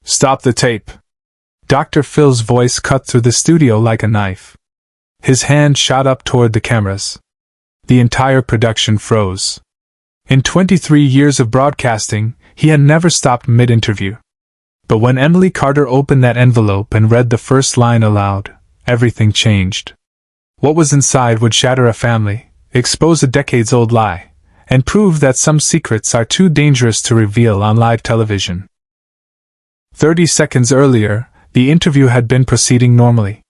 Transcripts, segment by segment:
Stop the tape. Dr. Phil's voice cut through the studio like a knife. His hand shot up toward the cameras. The entire production froze. In 23 years of broadcasting, he had never stopped mid-interview. But when Emily Carter opened that envelope and read the first line aloud, everything changed. What was inside would shatter a family, expose a decades-old lie, and prove that some secrets are too dangerous to reveal on live television. 30 seconds earlier, the interview had been proceeding normally.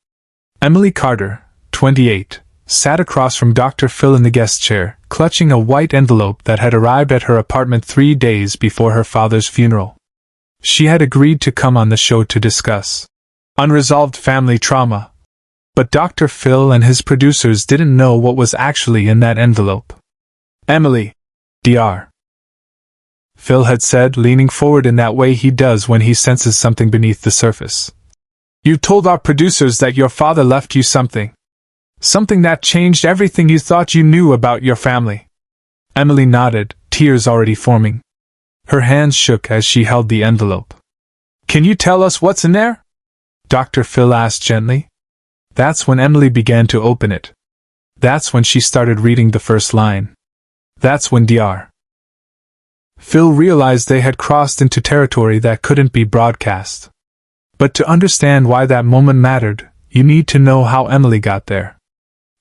Emily Carter, 28, sat across from Dr. Phil in the guest chair, clutching a white envelope that had arrived at her apartment 3 days before her father's funeral. She had agreed to come on the show to discuss unresolved family trauma. But Dr. Phil and his producers didn't know what was actually in that envelope. Emily, Dr. Phil had said, leaning forward in that way he does when he senses something beneath the surface. You told our producers that your father left you something. Something that changed everything you thought you knew about your family. Emily nodded, tears already forming. Her hands shook as she held the envelope. Can you tell us what's in there? Dr. Phil asked gently. That's when Emily began to open it. That's when she started reading the first line. That's when Dr. Phil realized they had crossed into territory that couldn't be broadcast. But to understand why that moment mattered, you need to know how Emily got there.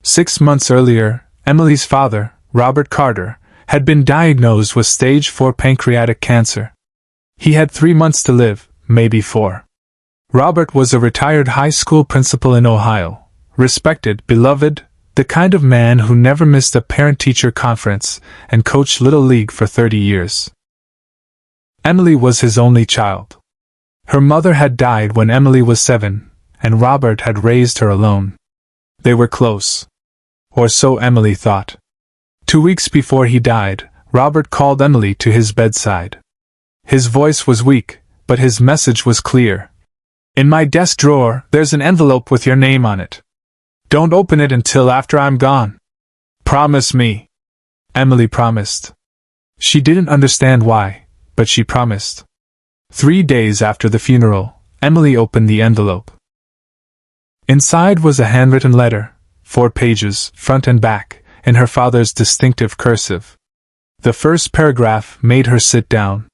6 months earlier, Emily's father, Robert Carter, had been diagnosed with stage 4 pancreatic cancer. He had 3 months to live, maybe 4. Robert was a retired high school principal in Ohio, respected, beloved, the kind of man who never missed a parent-teacher conference and coached Little League for 30 years. Emily was his only child. Her mother had died when Emily was 7, and Robert had raised her alone. They were close. Or so Emily thought. 2 weeks before he died, Robert called Emily to his bedside. His voice was weak, but his message was clear. In my desk drawer, there's an envelope with your name on it. Don't open it until after I'm gone. Promise me. Emily promised. She didn't understand why, but she promised. 3 days after the funeral, Emily opened the envelope. Inside was a handwritten letter, 4 pages, front and back, in her father's distinctive cursive. The first paragraph made her sit down.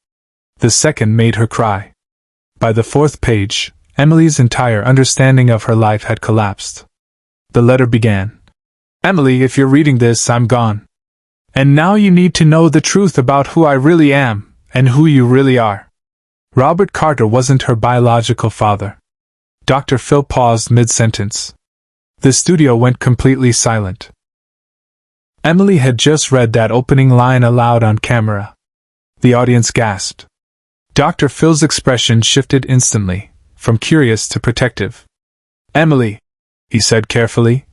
The second made her cry. By the 4th page, Emily's entire understanding of her life had collapsed. The letter began. Emily, if you're reading this, I'm gone. And now you need to know the truth about who I really am, and who you really are. Robert Carter wasn't her biological father. Dr. Phil paused mid-sentence. The studio went completely silent. Emily had just read that opening line aloud on camera. The audience gasped. Dr. Phil's expression shifted instantly, from curious to protective. Emily, he said carefully,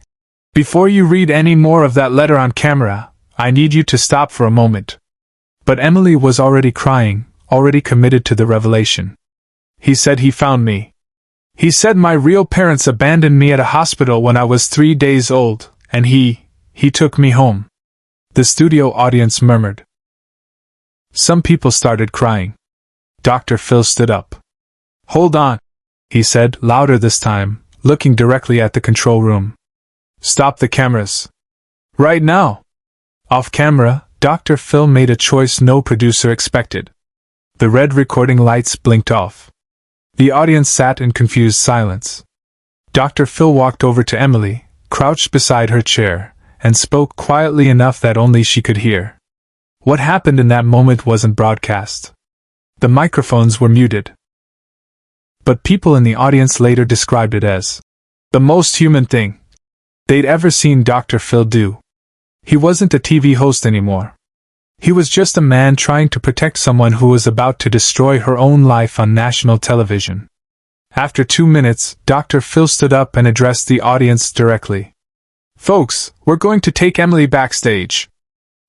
before you read any more of that letter on camera, I need you to stop for a moment. But Emily was already crying, already committed to the revelation. He said he found me. He said my real parents abandoned me at a hospital when I was 3 days old, and he took me home. The studio audience murmured. Some people started crying. Dr. Phil stood up. Hold on, he said, louder this time, looking directly at the control room. Stop the cameras. Right now. Off camera, Dr. Phil made a choice no producer expected. The red recording lights blinked off. The audience sat in confused silence. Dr. Phil walked over to Emily, crouched beside her chair, and spoke quietly enough that only she could hear. What happened in that moment wasn't broadcast. The microphones were muted. But people in the audience later described it as the most human thing they'd ever seen Dr. Phil do. He wasn't a TV host anymore. He was just a man trying to protect someone who was about to destroy her own life on national television. After 2 minutes, Dr. Phil stood up and addressed the audience directly. Folks, we're going to take Emily backstage.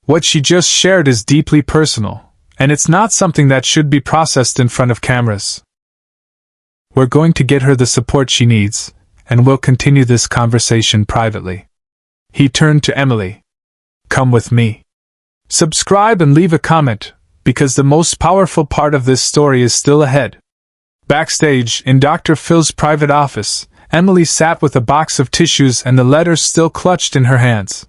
What she just shared is deeply personal, and it's not something that should be processed in front of cameras. We're going to get her the support she needs, and we'll continue this conversation privately. He turned to Emily. Come with me. Subscribe and leave a comment, because the most powerful part of this story is still ahead. Backstage, in Dr. Phil's private office, Emily sat with a box of tissues and the letters still clutched in her hands.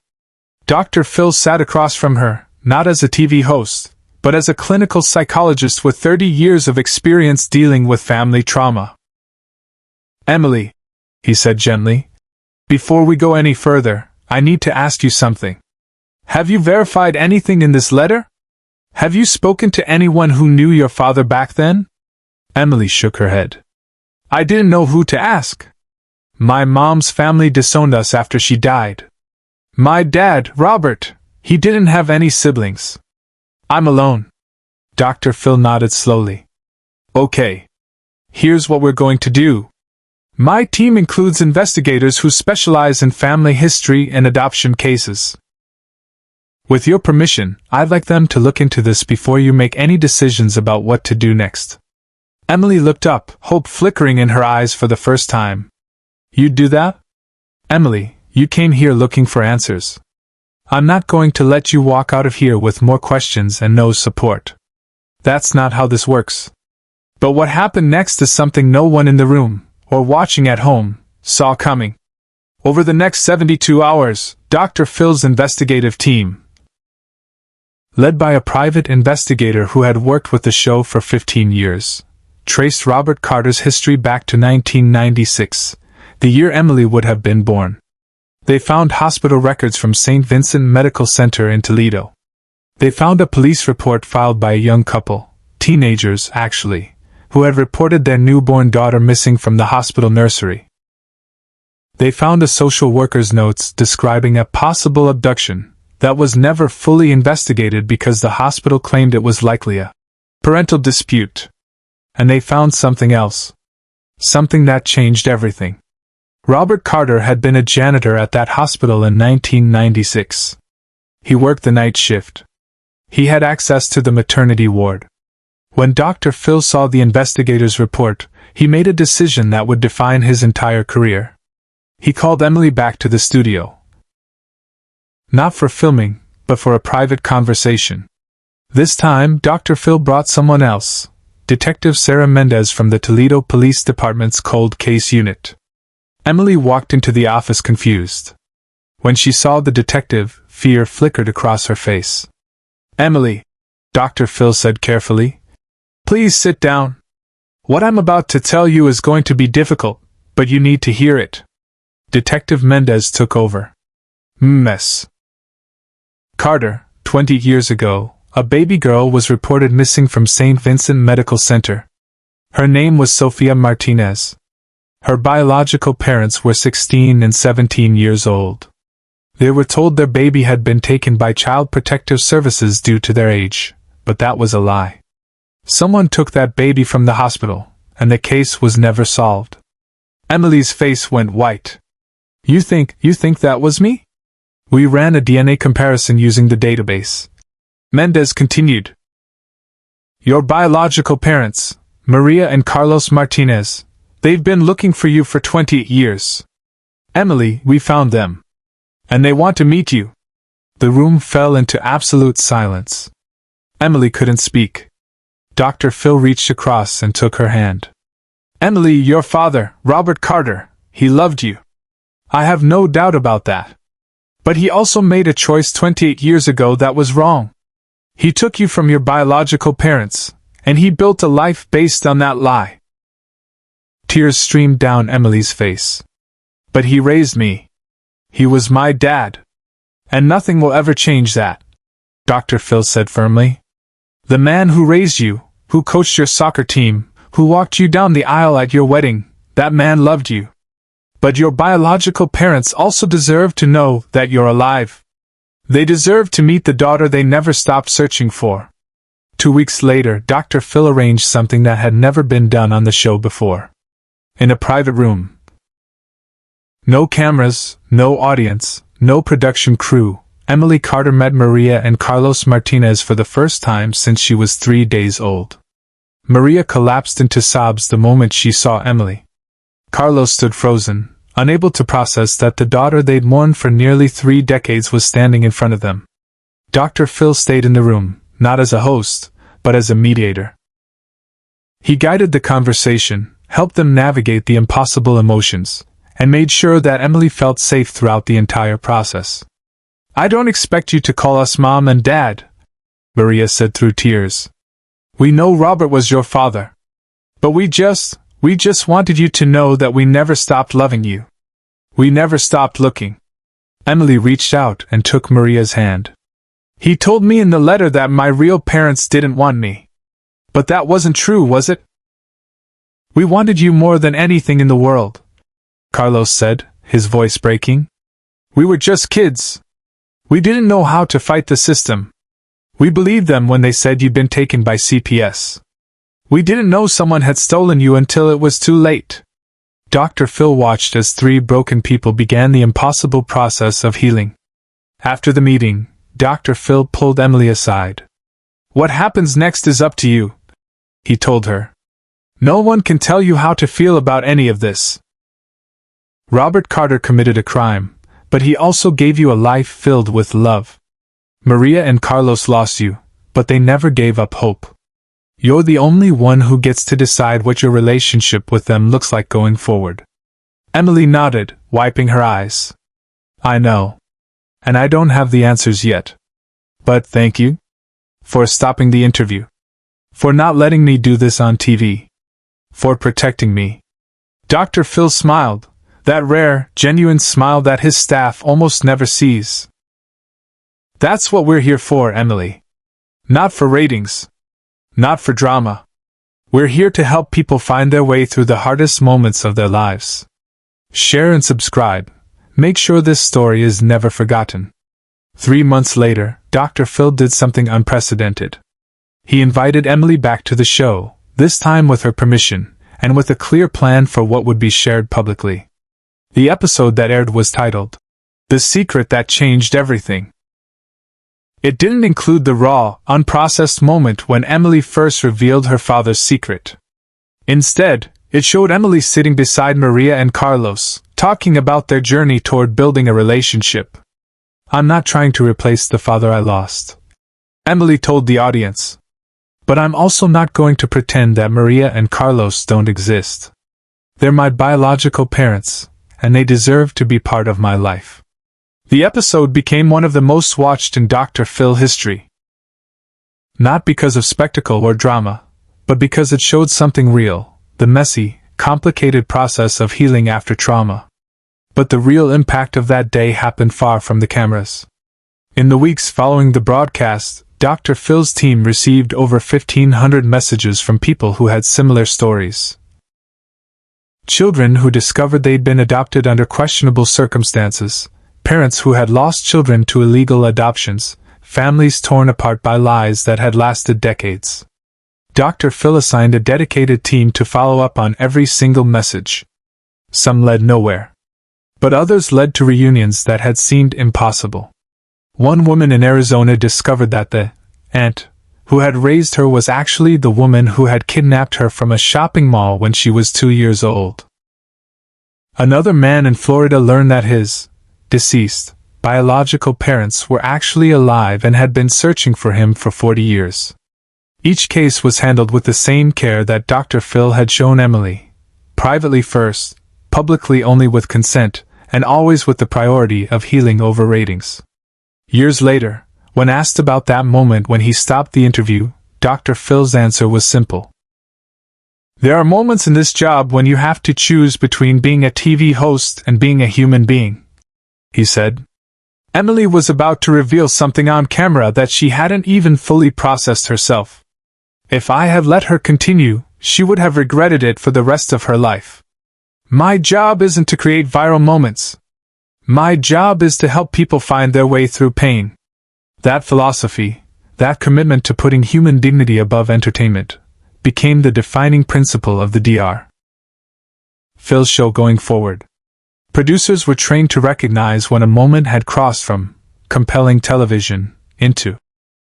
Dr. Phil sat across from her, not as a TV host, but as a clinical psychologist with 30 years of experience dealing with family trauma. "Emily," he said gently, "before we go any further, I need to ask you something. Have you verified anything in this letter? Have you spoken to anyone who knew your father back then?" Emily shook her head. "I didn't know who to ask. My mom's family disowned us after she died. My dad, Robert, he didn't have any siblings. I'm alone." Dr. Phil nodded slowly. "Okay. Here's what we're going to do. My team includes investigators who specialize in family history and adoption cases. With your permission, I'd like them to look into this before you make any decisions about what to do next." Emily looked up, hope flickering in her eyes for the first time. "You'd do that? Emily, you came here looking for answers. I'm not going to let you walk out of here with more questions and no support. That's not how this works." But what happened next is something no one in the room, or watching at home, saw coming. Over the next 72 hours, Dr. Phil's investigative team, led by a private investigator who had worked with the show for 15 years, traced Robert Carter's history back to 1996, the year Emily would have been born. They found hospital records from St. Vincent Medical Center in Toledo. They found a police report filed by a young couple, teenagers actually, who had reported their newborn daughter missing from the hospital nursery. They found a social worker's notes describing a possible abduction that was never fully investigated because the hospital claimed it was likely a parental dispute. And they found something else. Something that changed everything. Robert Carter had been a janitor at that hospital in 1996. He worked the night shift. He had access to the maternity ward. When Dr. Phil saw the investigator's report, he made a decision that would define his entire career. He called Emily back to the studio. Not for filming, but for a private conversation. This time, Dr. Phil brought someone else, Detective Sarah Mendez from the Toledo Police Department's Cold Case Unit. Emily walked into the office confused. When she saw the detective, fear flickered across her face. "Emily," Dr. Phil said carefully, "please sit down. What I'm about to tell you is going to be difficult, but you need to hear it." Detective Mendez took over. Mess. Carter, 20 years ago, a baby girl was reported missing from St. Vincent Medical Center. Her name was Sofia Martinez. Her biological parents were 16 and 17 years old. They were told their baby had been taken by Child Protective Services due to their age, but that was a lie. Someone took that baby from the hospital, and the case was never solved. Emily's face went white. You think that was me? We ran a DNA comparison using the database." Mendez continued. "Your biological parents, Maria and Carlos Martinez, they've been looking for you for 20 years. Emily, we found them. And they want to meet you." The room fell into absolute silence. Emily couldn't speak. Dr. Phil reached across and took her hand. "Emily, your father, Robert Carter, he loved you. I have no doubt about that. But he also made a choice 28 years ago that was wrong. He took you from your biological parents, and he built a life based on that lie." Tears streamed down Emily's face. "But he raised me. He was my dad. And nothing will ever change that," Dr. Phil said firmly. "The man who raised you, who coached your soccer team, who walked you down the aisle at your wedding, that man loved you. But your biological parents also deserve to know that you're alive. They deserve to meet the daughter they never stopped searching for." 2 weeks later, Dr. Phil arranged something that had never been done on the show before. In a private room. No cameras, no audience, no production crew, Emily Carter met Maria and Carlos Martinez for the first time since she was 3 days old. Maria collapsed into sobs the moment she saw Emily. Carlos stood frozen, unable to process that the daughter they'd mourned for nearly 3 decades was standing in front of them. Dr. Phil stayed in the room, not as a host, but as a mediator. He guided the conversation, helped them navigate the impossible emotions, and made sure that Emily felt safe throughout the entire process. "I don't expect you to call us Mom and Dad," Maria said through tears. "We know Robert was your father. But we just wanted you to know that we never stopped loving you. We never stopped looking." Emily reached out and took Maria's hand. "He told me in the letter that my real parents didn't want me. But that wasn't true, was it?" "We wanted you more than anything in the world," Carlos said, his voice breaking. "We were just kids. We didn't know how to fight the system. We believed them when they said you'd been taken by CPS. We didn't know someone had stolen you until it was too late." Dr. Phil watched as three broken people began the impossible process of healing. After the meeting, Dr. Phil pulled Emily aside. "What happens next is up to you," he told her. "No one can tell you how to feel about any of this. Robert Carter committed a crime, but he also gave you a life filled with love. Maria and Carlos lost you, but they never gave up hope. You're the only one who gets to decide what your relationship with them looks like going forward." Emily nodded, wiping her eyes. "I know. And I don't have the answers yet. But thank you for stopping the interview. For not letting me do this on TV. For protecting me." Dr. Phil smiled, that rare, genuine smile that his staff almost never sees. "That's what we're here for, Emily. Not for ratings. Not for drama. We're here to help people find their way through the hardest moments of their lives. Share and subscribe. Make sure this story is never forgotten." 3 months later, Dr. Phil did something unprecedented. He invited Emily back to the show, this time with her permission, and with a clear plan for what would be shared publicly. The episode that aired was titled, "The Secret That Changed Everything." It didn't include the raw, unprocessed moment when Emily first revealed her father's secret. Instead, it showed Emily sitting beside Maria and Carlos, talking about their journey toward building a relationship. "I'm not trying to replace the father I lost," Emily told the audience. "But I'm also not going to pretend that Maria and Carlos don't exist. They're my biological parents, and they deserve to be part of my life." The episode became one of the most watched in Dr. Phil history. Not because of spectacle or drama, but because it showed something real, the messy, complicated process of healing after trauma. But the real impact of that day happened far from the cameras. In the weeks following the broadcast, Dr. Phil's team received over 1,500 messages from people who had similar stories. Children who discovered they'd been adopted under questionable circumstances, parents who had lost children to illegal adoptions, families torn apart by lies that had lasted decades. Dr. Phil assigned a dedicated team to follow up on every single message. Some led nowhere. But others led to reunions that had seemed impossible. One woman in Arizona discovered that the aunt who had raised her was actually the woman who had kidnapped her from a shopping mall when she was 2 years old. Another man in Florida learned that his deceased biological parents were actually alive and had been searching for him for 40 years. Each case was handled with the same care that Dr. Phil had shown Emily. Privately first, publicly only with consent, and always with the priority of healing over ratings. Years later, when asked about that moment when he stopped the interview, Dr. Phil's answer was simple. "There are moments in this job when you have to choose between being a TV host and being a human being," he said. Emily was about to reveal something on camera that she hadn't even fully processed herself. If I had let her continue, she would have regretted it for the rest of her life. "My job isn't to create viral moments. My job is to help people find their way through pain." That philosophy, that commitment to putting human dignity above entertainment, became the defining principle of the Dr. Phil show going forward. Producers were trained to recognize when a moment had crossed from compelling television into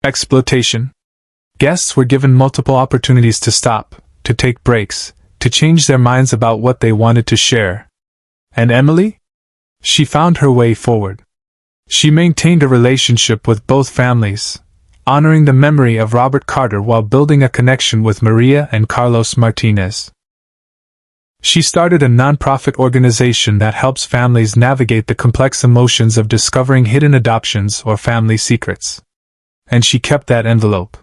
exploitation. Guests were given multiple opportunities to stop, to take breaks, to change their minds about what they wanted to share. And Emily? She found her way forward. She maintained a relationship with both families, honoring the memory of Robert Carter while building a connection with Maria and Carlos Martinez. She started a nonprofit organization that helps families navigate the complex emotions of discovering hidden adoptions or family secrets. And she kept that envelope.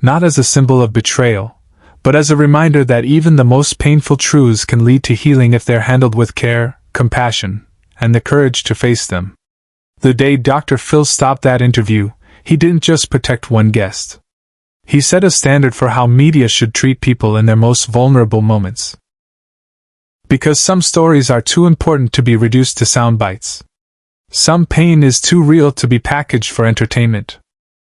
Not as a symbol of betrayal, but as a reminder that even the most painful truths can lead to healing if they're handled with care, compassion, and the courage to face them. The day Dr. Phil stopped that interview, he didn't just protect one guest. He set a standard for how media should treat people in their most vulnerable moments. Because some stories are too important to be reduced to sound bites. Some pain is too real to be packaged for entertainment.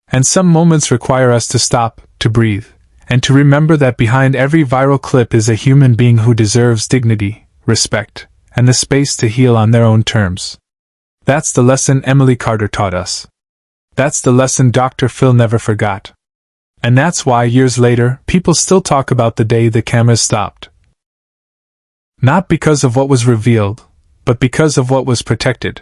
And some moments require us to stop, to breathe, and to remember that behind every viral clip is a human being who deserves dignity, respect, and the space to heal on their own terms. That's the lesson Emily Carter taught us. That's the lesson Dr. Phil never forgot. And that's why years later, people still talk about the day the cameras stopped. Not because of what was revealed, but because of what was protected.